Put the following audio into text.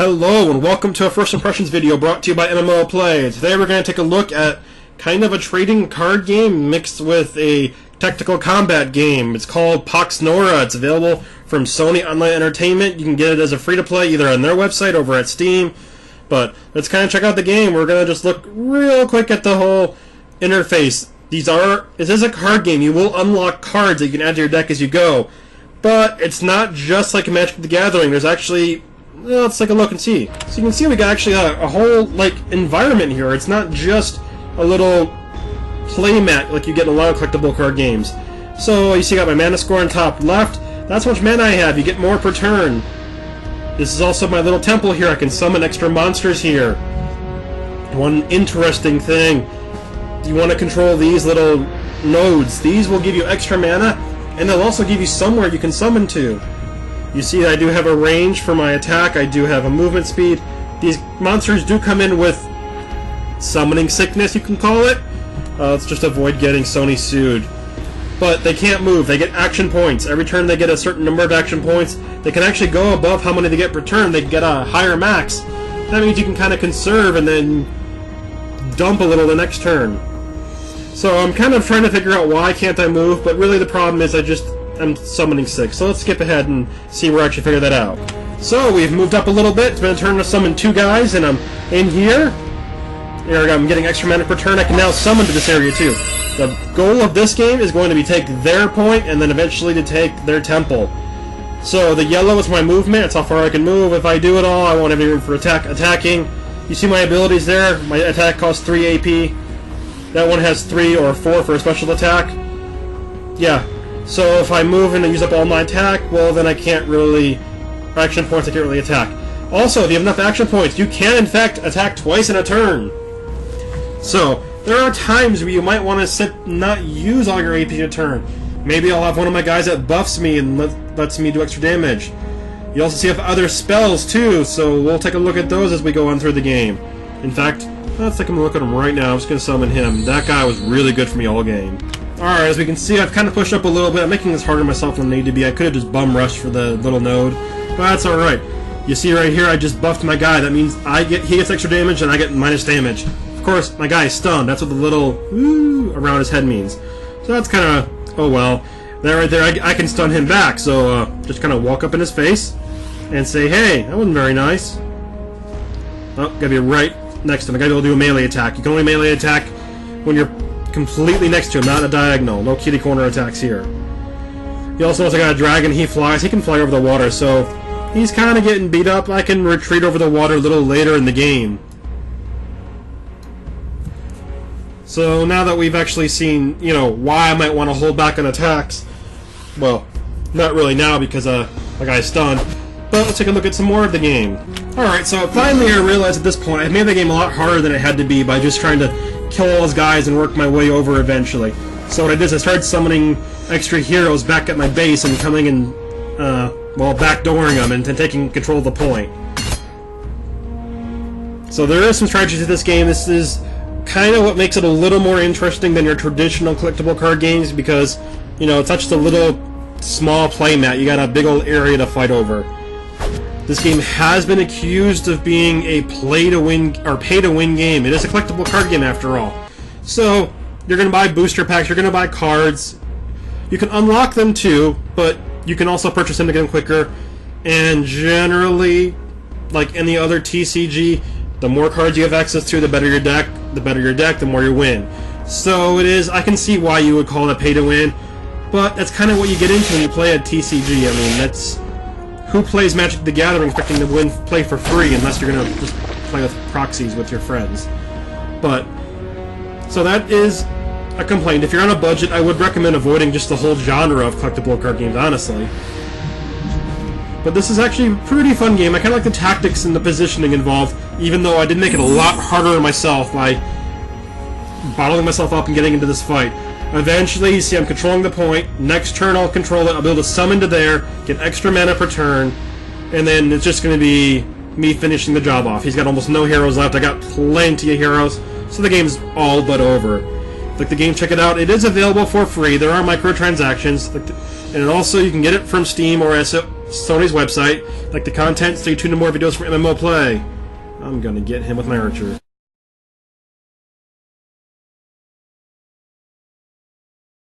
Hello and welcome to a first impressions video brought to you by MMO Play. Today we're going to take a look at kind of a trading card game mixed with a tactical combat game. It's called PoxNora. It's available from Sony Online Entertainment. You can get it as a free-to-play either on their website or over at Steam. But let's kind of check out the game. We're going to just look real quick at the whole interface. This is a card game. You will unlock cards that you can add to your deck as you go. But it's not just like Magic the Gathering. There's actually... well, let's take a look and see. So you can see we got actually a whole environment here. It's not just a little play mat like you get in a lot of collectible card games. So you see I got my mana score on top left. That's how much mana I have. You get more per turn. This is also my little temple here. I can summon extra monsters here. One interesting thing, you want to control these little nodes. These will give you extra mana, and they'll also give you somewhere you can summon to. You see I do have a range for my attack, I do have a movement speed. These monsters do come in with summoning sickness, you can call it. Let's just avoid getting Sony sued. But they can't move, they get action points. Every turn they get a certain number of action points. They can actually go above how many they get per turn, they get a higher max. That means you can kind of conserve and then dump a little the next turn. So I'm kind of trying to figure out why can't I move, but really the problem is I'm summoning 6, so let's skip ahead and see where I actually figure that out. So we've moved up a little bit. It's been a turn to summon 2 guys, and I'm in here. There I'm getting extra mana per turn. I can now summon to this area too. The goal of this game is going to be take their point and then eventually to take their temple. So the yellow is my movement. It's how far I can move. If I do it all, I won't have any room for attacking. You see my abilities there. My attack costs 3 AP. That one has 3 or 4 for a special attack. Yeah. So if I move and I use up all my attack, well then I can't really... action points, I can't really attack. Also, if you have enough action points, you can in fact attack twice in a turn. So, there are times where you might want to not use all your AP in a turn. Maybe I'll have one of my guys that buffs me and lets me do extra damage. You also see I have other spells too, so we'll take a look at those as we go on through the game. In fact, let's take a look at him right now. I'm just going to summon him. That guy was really good for me all game. Alright, as we can see, I've kind of pushed up a little bit. I'm making this harder on myself than I need to be. I could have just bum rushed for the little node, but that's alright. You see right here, I just buffed my guy. That means he gets extra damage and I get minus damage. Of course, my guy is stunned. That's what the little woo around his head means. So that's kind of, oh well. That right there, I can stun him back. So just kind of walk up in his face and say, hey, that wasn't very nice. Oh, gotta be right next to him. I gotta be able to do a melee attack. You can only melee attack when you're completely next to him, not a diagonal. No kitty corner attacks here. He also knows I got a dragon. He flies. He can fly over the water, so he's kind of getting beat up. I can retreat over the water a little later in the game. So now that we've actually seen, why I might want to hold back on attacks, well, not really now because my guy's stunned, but let's take a look at some more of the game. Alright, so finally I realized at this point I made the game a lot harder than it had to be by just trying to kill all those guys and work my way over eventually. So what I did is I started summoning extra heroes back at my base and coming and, backdooring them and taking control of the point. So there is some strategy to this game. This is kind of what makes it a little more interesting than your traditional collectible card games because, it's not just a little small play mat. You got a big old area to fight over. This game has been accused of being a play-to-win or pay-to-win game. It is a collectible card game after all. So, you're going to buy booster packs, you're going to buy cards. You can unlock them too, but you can also purchase them to get them quicker. And generally, like any other TCG, the more cards you have access to, the better your deck. The better your deck, the more you win. So it is, I can see why you would call it a pay-to-win, but that's kind of what you get into when you play a TCG. I mean, that's... who plays Magic the Gathering expecting to play for free unless you're going to just play with proxies with your friends? But, so that is a complaint. If you're on a budget, I would recommend avoiding just the whole genre of collectible card games, honestly. But this is actually a pretty fun game. I kind of like the tactics and the positioning involved, even though I did make it a lot harder on myself by bottling myself up and getting into this fight. Eventually, you see I'm controlling the point. Next turn I'll control it. I'll be able to summon to there, get extra mana per turn, and then it's just going to be me finishing the job off. He's got almost no heroes left. I got plenty of heroes, so the game's all but over. Like the game, check it out. It is available for free. There are microtransactions, and also you can get it from Steam or as Sony's website. Like the content, stay tuned to more videos from MMO Play. I'm gonna get him with my archer.